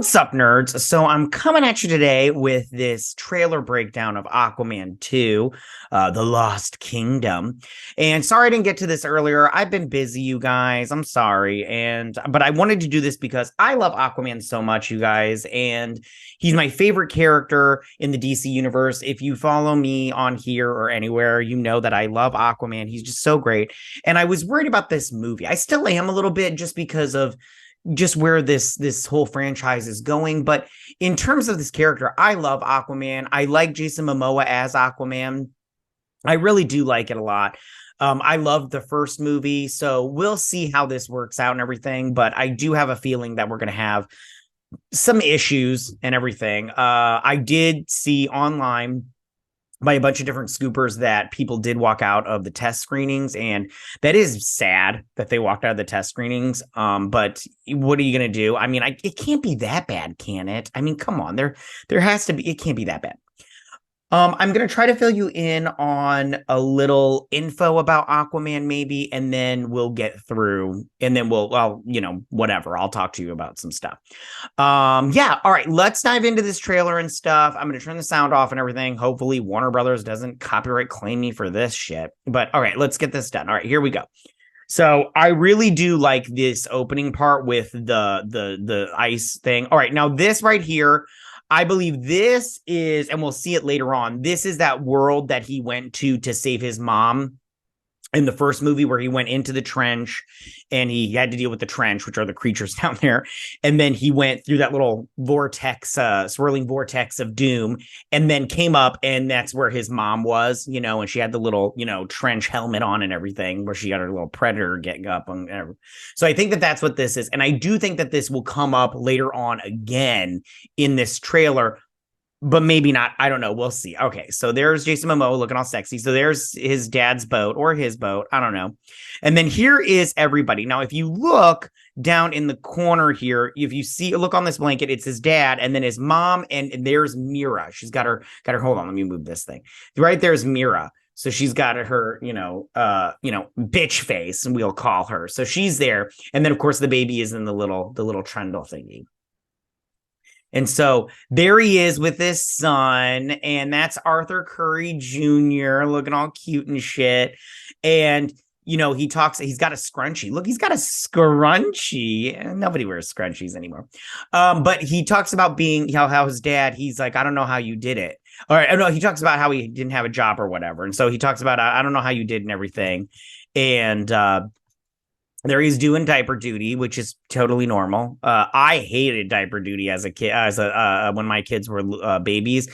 What's up, nerds? So I'm coming at you today with this trailer breakdown of Aquaman 2, The Lost Kingdom. And sorry I didn't get to this earlier. I've been busy, you guys. I'm sorry. But I wanted to do this because I love Aquaman so much, you guys. And he's my favorite character in the DC universe. If you follow me on here or anywhere, you know that I love Aquaman. He's just so great. And I was worried about this movie. I still am a little bit just because of just where this whole franchise is going. But in terms of this character, I love Aquaman. I like Jason Momoa as Aquaman. I really do like it a lot. I loved the first movie, so we'll see how this works out and everything. But I do have a feeling that we're going to have some issues and everything. I did see online by a bunch of different scoopers that people did walk out of the test screenings, and that is sad that they walked out of the test screenings. But what are you going to do? I mean, it can't be that bad, can it? I mean, come on, there has to be, it can't be that bad. I'm going to try to fill you in on a little info about Aquaman maybe, and then we'll get through, and then well, whatever. I'll talk to you about some stuff. Yeah. All right. Let's dive into this trailer and stuff. I'm going to turn the sound off and everything. Hopefully Warner Brothers doesn't copyright claim me for this shit. But all right, let's get this done. All right, here we go. So I really do like this opening part with the ice thing. All right. Now this right here, I believe this is, and we'll see it later on, this is that world that he went to save his mom in the first movie, where he went into the trench and he had to deal with the trench, which are the creatures down there. And then he went through that little vortex, swirling vortex of doom, and then came up, and that's where his mom was, and she had the little, trench helmet on and everything, where she got her little predator getting up. So I think that that's what this is. And I do think that this will come up later on again in this trailer, but maybe not. I don't know. We'll see. Okay, so there's Jason Momoa looking all sexy. So there's his dad's boat, or his boat. I don't know. And then here is everybody. Now, if you look down in the corner here, if you see, look on this blanket, it's his dad, and then his mom, and there's Mera. She's got her. Hold on, let me move this thing. Right there's Mera. So she's got her, bitch face, and we'll call her. So she's there, and then of course the baby is in the little trundle thingy. And so there he is with his son, and that's Arthur Curry Jr. looking all cute and shit. And, he talks, he's got a scrunchie. Look, he's got a scrunchie. Nobody wears scrunchies anymore. But he talks about being, how his dad, he's like, I don't know how you did it. All right. No, he talks about how he didn't have a job or whatever. And so he talks about, I don't know how you did and everything. And, there he's doing diaper duty, which is totally normal. I hated diaper duty as a kid, when my kids were babies.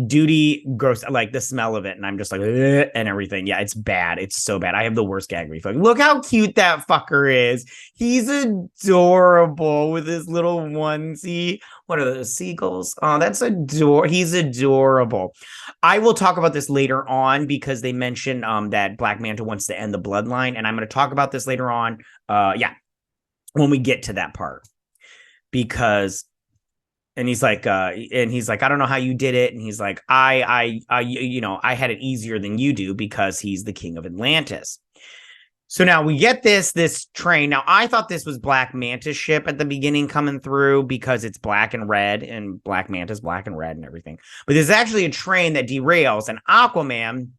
Duty, gross, like the smell of it, and I'm just like, ugh, and everything. Yeah, it's bad. It's so bad. I have the worst gag reflex. Look how cute that fucker is. He's adorable with his little onesie. What are those, seagulls? Oh, that's he's adorable. I will talk about this later on because they mentioned that Black Manta wants to end the bloodline, and I'm going to talk about this later on. When we get to that part, because. And he's like, I don't know how you did it. And he's like, I had it easier than you do, because he's the king of Atlantis. So now we get this train. Now, I thought this was Black Manta's ship at the beginning coming through, because it's black and red, and Black Manta's black and red and everything. But there's actually a train that derails, and Aquaman,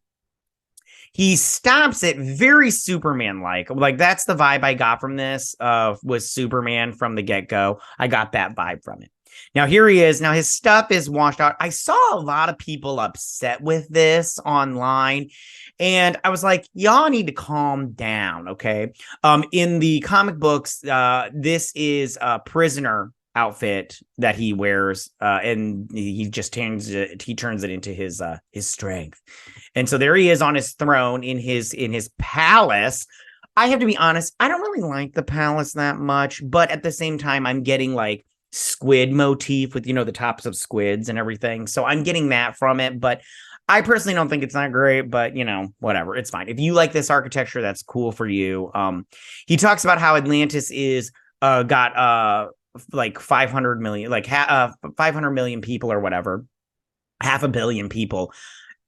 he stops it very Superman-like. Like, that's the vibe I got from this, was Superman from the get-go. I got that vibe from it. Now, here he is. Now, his stuff is washed out. I saw a lot of people upset with this online, and I was like, y'all need to calm down, okay? In the comic books, this is a prisoner outfit that he wears, and he just turns it into his strength. And so there he is on his throne in his palace. I have to be honest, I don't really like the palace that much, but at the same time, I'm getting like squid motif with, the tops of squids and everything. So I'm getting that from it, but I personally don't think it's not great, but whatever, it's fine. If you like this architecture, that's cool for you. He talks about how Atlantis is got like 500 million, like 500 million people or whatever, 500 million people.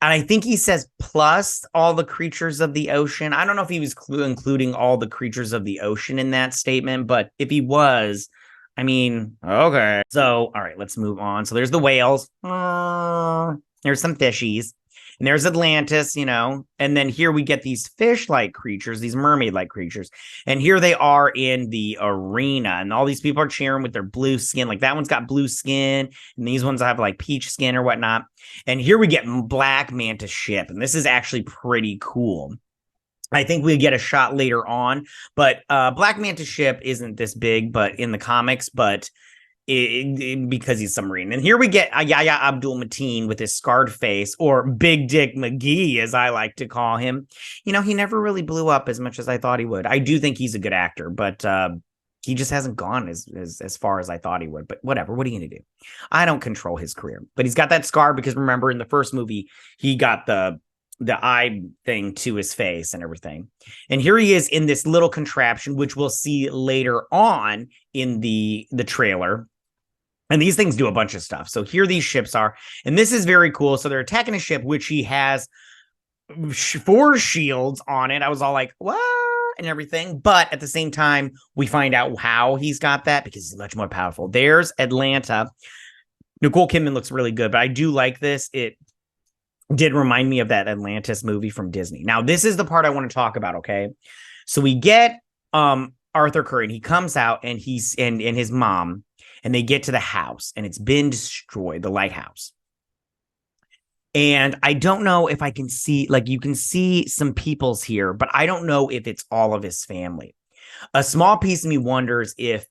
And I think he says plus all the creatures of the ocean. I don't know if he was including all the creatures of the ocean in that statement, but if he was, I mean, okay. So, all right, let's move on. So there's the whales. There's some fishies. And there's Atlantis, and then here we get these fish-like creatures, these mermaid-like creatures. And here they are in the arena, and all these people are cheering with their blue skin. Like that one's got blue skin, and these ones have like peach skin or whatnot. And here we get Black Manta ship, and this is actually pretty cool. I think we get a shot later on, but Black Manta ship isn't this big, but in the comics, but because he's submarine. And here we get Yahya Abdul-Mateen with his scarred face, or Big Dick McGee, as I like to call him. He never really blew up as much as I thought he would. I do think he's a good actor, but he just hasn't gone as far as I thought he would. But whatever, what are you going to do? I don't control his career. But he's got that scar because remember in the first movie, he got the eye thing to his face and everything. And here he is in this little contraption, which we'll see later on in the trailer. And these things do a bunch of stuff. So here these ships are, and this is very cool. So they're attacking a ship, which he has 4 shields on it. I was all like, what? And everything. But at the same time, we find out how he's got that because he's much more powerful. There's Atlanta. Nicole Kidman looks really good, but I do like this. It did remind me of that Atlantis movie from Disney. Now, this is the part I want to talk about, okay? So we get Arthur Curry, and he comes out, and he's and his mom, and they get to the house, and it's been destroyed, the lighthouse. And I don't know if I can see, like, you can see some peoples here, but I don't know if it's all of his family. A small piece of me wonders if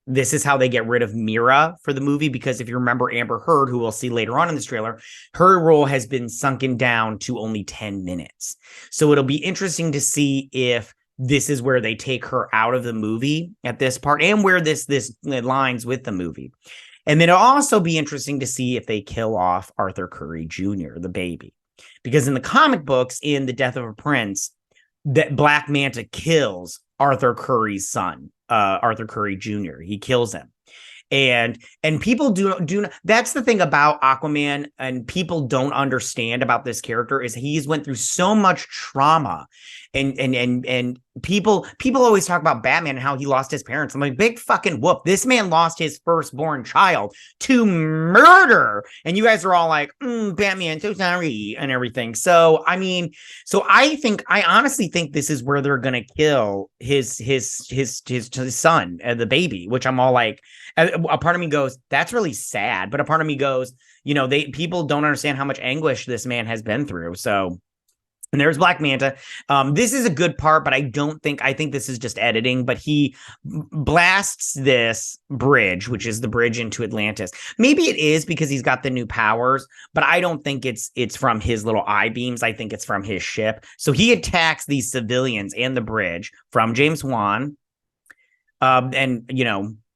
this is how they get rid of Mera for the movie, because if you remember Amber Heard, who we'll see later on in this trailer, her role has been sunken down to only 10 minutes. So it'll be interesting to see if this is where they take her out of the movie at this part, and where this lines with the movie. And then it'll also be interesting to see if they kill off Arthur Curry Jr., the baby. Because in the comic books, in The Death of a Prince, that Black Manta kills Arthur Curry's son, Arthur Curry Jr. He kills him. And people do that's the thing about Aquaman, and people don't understand about this character, is he's went through so much trauma, and people always talk about Batman and how he lost his parents. I'm like, big fucking whoop. This man lost his firstborn child to murder, and you guys are all like, Batman, so sorry, and everything. So I mean, I honestly think this is where they're gonna kill his son, the baby, which I'm all like, a part of me goes, that's really sad, but a part of me goes, people don't understand how much anguish this man has been through. So, and there's Black Manta. This is a good part, but I think this is just editing, but he blasts this bridge, which is the bridge into Atlantis. Maybe it is because he's got the new powers, but I don't think it's from his little eye beams. I think it's from his ship. So he attacks these civilians and the bridge from James Wan. And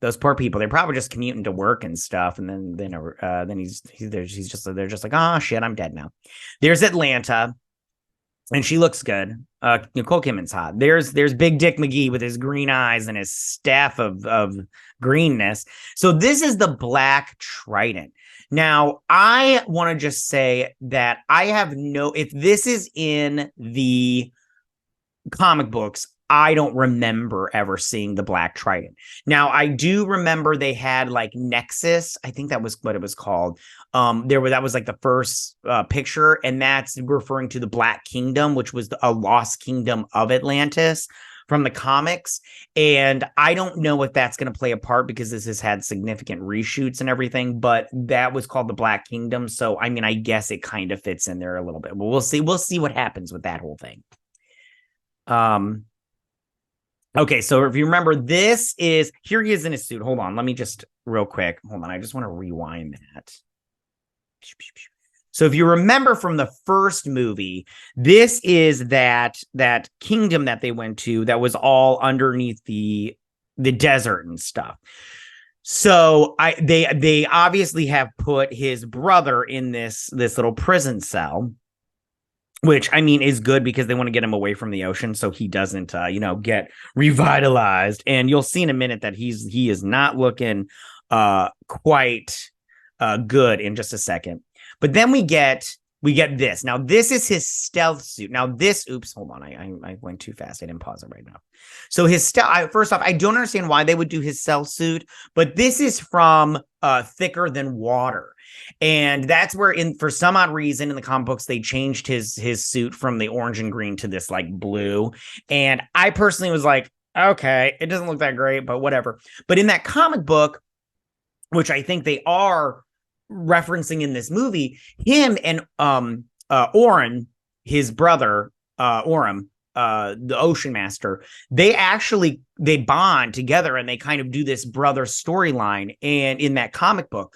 those poor people, they're probably just commuting to work and stuff. And then they're just like, oh shit, I'm dead now. There's Atlanta. And she looks good. Nicole Kidman's hot. There's Big Dick McGee with his green eyes and his staff of greenness. So this is the Black Trident. Now, I want to just say that if this is in the comic books, I don't remember ever seeing the Black Trident. Now, I do remember they had like Nexus. I think that was what it was called. That was like the first picture, and that's referring to the Black Kingdom, which was a lost kingdom of Atlantis from the comics. And I don't know if that's going to play a part because this has had significant reshoots and everything, but that was called the Black Kingdom. So, I mean, I guess it kind of fits in there a little bit, but we'll see. We'll see what happens with that whole thing. Okay, so if you remember, here he is in his suit. Hold on, let me just real quick. Hold on, I just want to rewind that. So if you remember from the first movie, this is that kingdom that they went to that was all underneath the desert and stuff. So they obviously have put his brother in this little prison cell, which, I mean, is good because they want to get him away from the ocean so he doesn't, get revitalized. And you'll see in a minute that he is not looking quite good in just a second. But then we get we get this. Now, this is his stealth suit. Now, this, oops, hold on. I went too fast. I didn't pause it right now. So his stealth, first off, I don't understand why they would do his stealth suit, but this is from Thicker Than Water. And that's where, for some odd reason in the comic books, they changed his suit from the orange and green to this like blue. And I personally was like, okay, it doesn't look that great, but whatever. But in that comic book, which I think they are referencing in this movie, him and Oren, his brother, Orem, the Ocean Master, they bond together and they kind of do this brother storyline and in that comic book.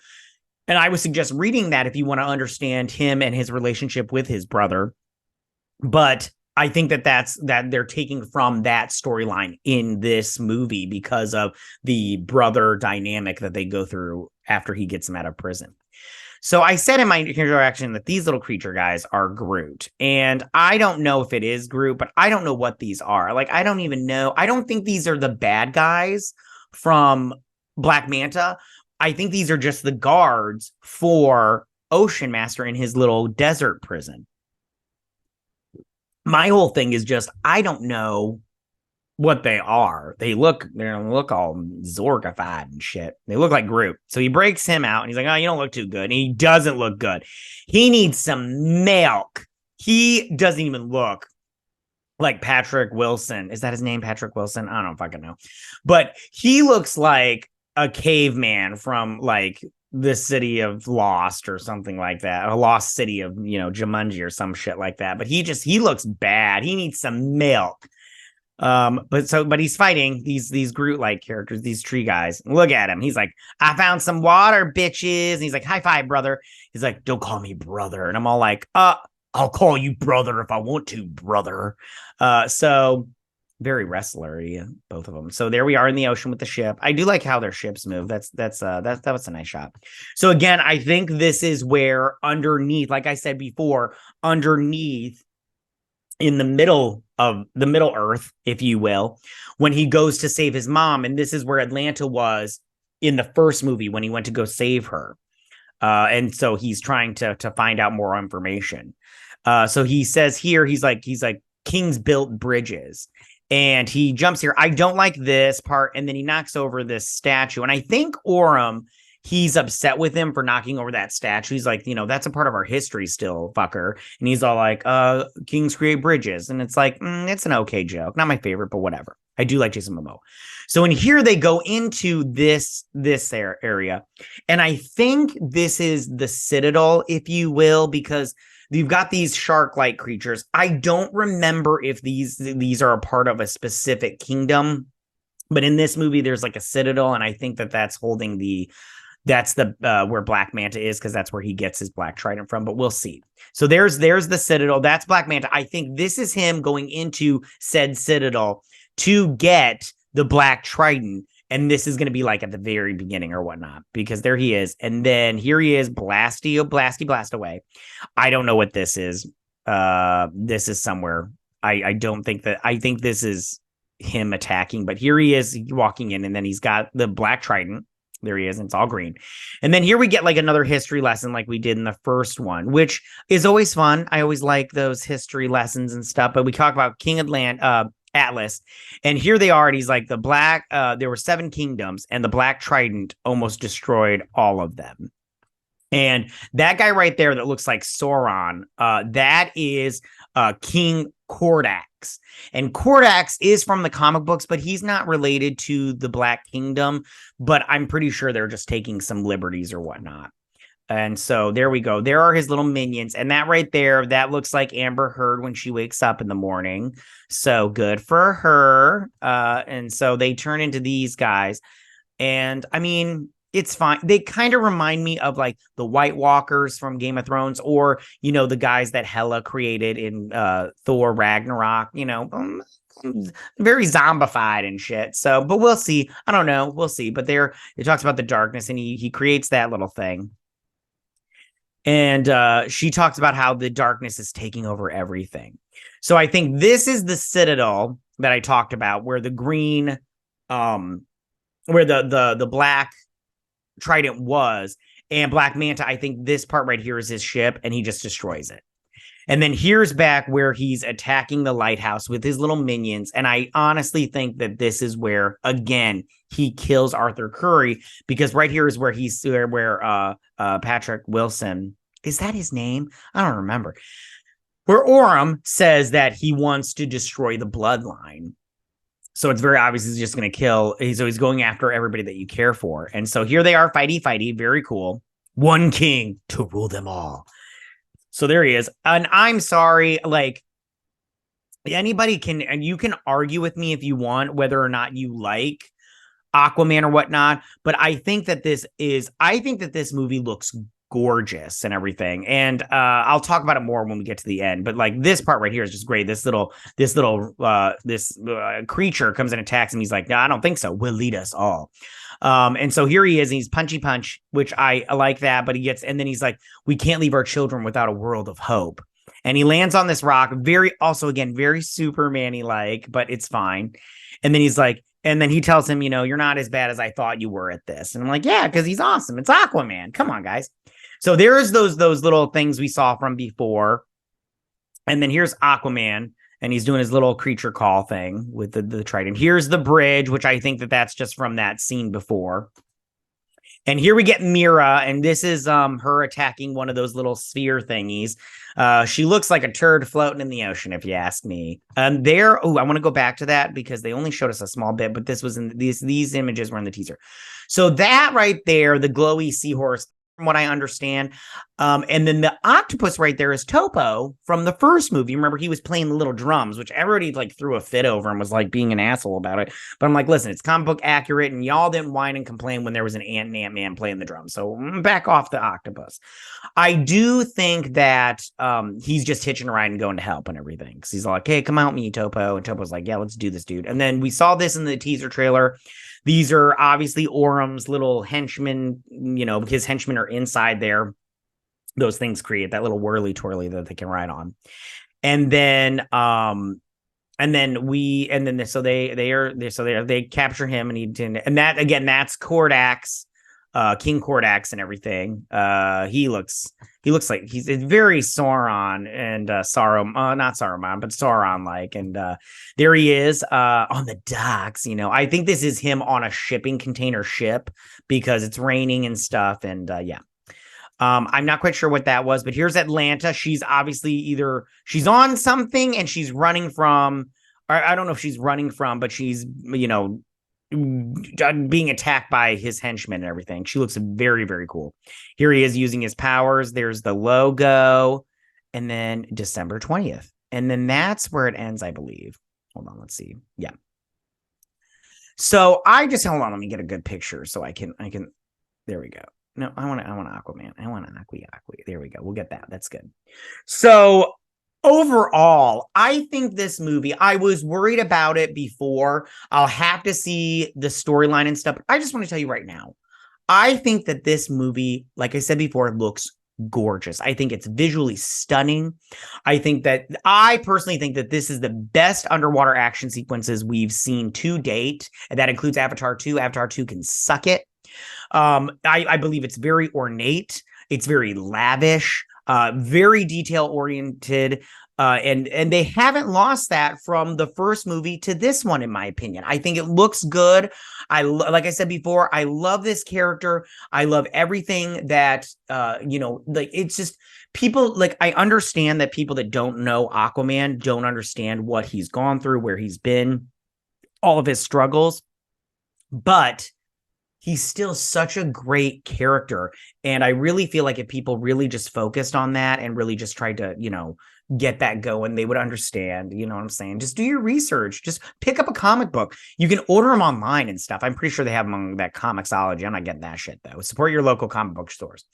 And I would suggest reading that if you want to understand him and his relationship with his brother. But I think that they're taking from that storyline in this movie because of the brother dynamic that they go through after he gets him out of prison. So I said in my introduction that these little creature guys are Groot. And I don't know if it is Groot, but I don't know what these are. Like, I don't even know. I don't think these are the bad guys from Black Manta. I think these are just the guards for Ocean Master in his little desert prison. My whole thing is just, I don't know what they are. They look all Zorgified and shit. They look like Groot. So he breaks him out and he's like, oh, you don't look too good. And he doesn't look good. He needs some milk. He doesn't even look like Patrick Wilson. Is that his name, Patrick Wilson? I don't fucking know. But he looks like a caveman from like the city of Lost or something like that. A lost city of, Jumanji or some shit like that. But he looks bad. He needs some milk. But he's fighting these Groot-like characters, these tree guys. Look at him. He's like, I found some water, bitches. And he's like, high five, brother. He's like, don't call me brother. And I'm all like, I'll call you brother if I want to, brother. So very wrestler-y, both of them. So there we are in the ocean with the ship. I do like how their ships move. That was a nice shot. So again, I think this is where underneath, like I said before, underneath in the middle of the Middle Earth, if you will, when he goes to save his mom. And this is where Atlanta was in the first movie when he went to go save her. And so he's trying to find out more information. So he says here, he's like, kings built bridges. And he jumps here. I don't like this part. And then he knocks over this statue. And I think Orem, he's upset with him for knocking over that statue. He's like, that's a part of our history still, fucker. And he's all like, kings create bridges. And it's like, it's an okay joke. Not my favorite, but whatever. I do like Jason Momoa. So in here, they go into this area. And I think this is the Citadel, if you will, because you've got these shark-like creatures. I don't remember if these are a part of a specific kingdom. But in this movie, there's like a Citadel. And I think that's holding that's where Black Manta is, because that's where he gets his black trident from, but we'll see. So there's the Citadel. That's Black Manta. I think this is him going into said Citadel to get the black trident. And this is going to be like at the very beginning or whatnot, because there he is. And then here he is, blast away. I don't know what this is. This is somewhere. I think this is him attacking, but here he is walking in, and then he's got the black trident. There he is, and it's all green. And then here we get like another history lesson like we did in the first one, which is always fun. I always like those history lessons and stuff. But we talk about King Atlas, and here they are. And he's like, there were 7 kingdoms, and the black trident almost destroyed all of them. And that guy right there that looks like Sauron, that is King Kordax. And Kordax is from the comic books, but he's not related to the Black Kingdom. But I'm pretty sure they're just taking some liberties or whatnot. And so there we go. There are his little minions. And that right there, that looks like Amber Heard when she wakes up in the morning. So good for her. And so they turn into these guys. And I mean, it's fine. They kind of remind me of like the White Walkers from Game of Thrones, or, the guys that Hela created in Thor Ragnarok, very zombified and shit. So, but we'll see. I don't know. We'll see. But it talks about the darkness, and he creates that little thing. And she talks about how the darkness is taking over everything. So I think this is the Citadel that I talked about, where the green, where the black trident was, And Black Manta, I think this part right here is his ship, and he just destroys it. And then here's back where he's attacking the lighthouse with his little minions. And I honestly think that this is where, again, he kills Arthur Curry, because right here is where Patrick Wilson, is that his name? I don't remember. Where Orm says that he wants to destroy the bloodline. So it's very obvious he's just going to kill. So he's going after everybody that you care for. And so here they are, fighty. Very cool. One king to rule them all. So there he is. And I'm sorry, like, anybody can, and you can argue with me if you want, whether or not you like Aquaman or whatnot. But I think that this movie looks gorgeous and everything. And I'll talk about it more when we get to the end. But like, this part right here is just great. This creature comes and attacks him. He's like, no, I don't think so. We'll lead us all. And so here he is, and he's punchy punch, which I like that, but and then he's like, we can't leave our children without a world of hope. And he lands on this rock, very Superman-y like, but it's fine. And then he's like, and then he tells him, you're not as bad as I thought you were at this. And I'm like, yeah, because he's awesome. It's Aquaman. Come on, guys. So there's those little things we saw from before. And then here's Aquaman. And he's doing his little creature call thing with the trident. Here's the bridge, which I think that's just from that scene before. And here we get Mera, and this is her attacking one of those little sphere thingies. She looks like a turd floating in the ocean, if you ask me. I want to go back to that because they only showed us a small bit, but this was in these images were in the teaser. So that right there, the glowy seahorse, from what I understand. And then the octopus right there is Topo from the first movie. Remember, he was playing the little drums, which everybody like threw a fit over and was like being an asshole about it. But I'm like, listen, it's comic book accurate, and y'all didn't whine and complain when there was an Ant-Man playing the drums. So back off the octopus. I do think that he's just hitching a ride and going to help and everything. Because he's like, hey, come out me, Topo. And Topo's like, yeah, let's do this, dude. And then we saw this in the teaser trailer. These are obviously Orm's little henchmen, his henchmen are inside there. Those things create that little whirly twirly that they can ride on. And then they capture him, and that again, that's Kordax, King Kordax and everything. He looks like he's very Sauron and not Saruman, but Sauron like. And there he is on the docks. I think this is him on a shipping container ship because it's raining and stuff. And I'm not quite sure what that was, but here's Atlanta. She's obviously she's on something and she's running from, or I don't know if she's running from, but she's, being attacked by his henchmen and everything. She looks very, very cool. Here he is using his powers. There's the logo, and then December 20th. And then that's where it ends, I believe. Hold on, let's see. Yeah. So hold on, let me get a good picture so I can, there we go. No, I want Aquaman. I want Aqua. There we go. We'll get that. That's good. So overall, I think this movie, I was worried about it before. I'll have to see the storyline and stuff. I just want to tell you right now, I think that this movie, like I said before, looks gorgeous. I think it's visually stunning. I personally think that this is the best underwater action sequences we've seen to date. And that includes Avatar 2. Avatar 2 can suck it. I believe it's very ornate. It's very lavish. Very detail oriented, and they haven't lost that from the first movie to this one, in my opinion. I think it looks good. Like I said before, I love this character. I love everything that like it's just people like I understand that people that don't know Aquaman don't understand what he's gone through, where he's been, all of his struggles, but he's still such a great character. And I really feel like if people really just focused on that and really just tried to, get that going, they would understand, you know what I'm saying? Just do your research. Just pick up a comic book. You can order them online and stuff. I'm pretty sure they have them on that Comixology. I'm not getting that shit though. Support your local comic book stores.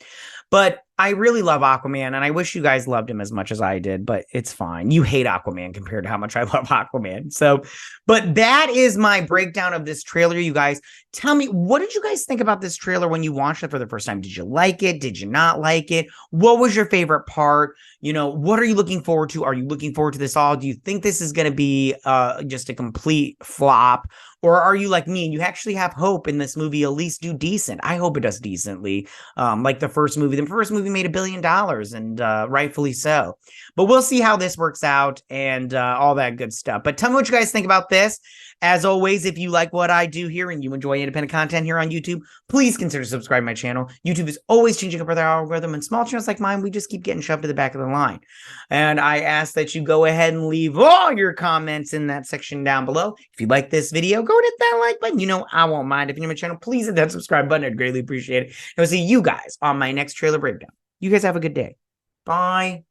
But I really love Aquaman, and I wish you guys loved him as much as I did, but it's fine. You hate Aquaman compared to how much I love Aquaman. So, but that is my breakdown of this trailer, you guys. Tell me, what did you guys think about this trailer when you watched it for the first time? Did you like it? Did you not like it? What was your favorite part? What are you looking forward to? Are you looking forward to this all? Do you think this is going to be just a complete flop? Or are you like me and you actually have hope in this movie at least do decent? I hope it does decently. Like the first movie. The first movie made $1 billion, and rightfully so. But we'll see how this works out and all that good stuff. But tell me what you guys think about this. As always, if you like what I do here and you enjoy independent content here on YouTube, please consider subscribing to my channel. YouTube is always changing up their algorithm, and small channels like mine, we just keep getting shoved to the back of the line. And I ask that you go ahead and leave all your comments in that section down below. If you like this video, go hit that like button. You know I won't mind. If you're new to my channel, please hit that subscribe button. I'd greatly appreciate it. And I'll see you guys on my next trailer breakdown. You guys have a good day. Bye.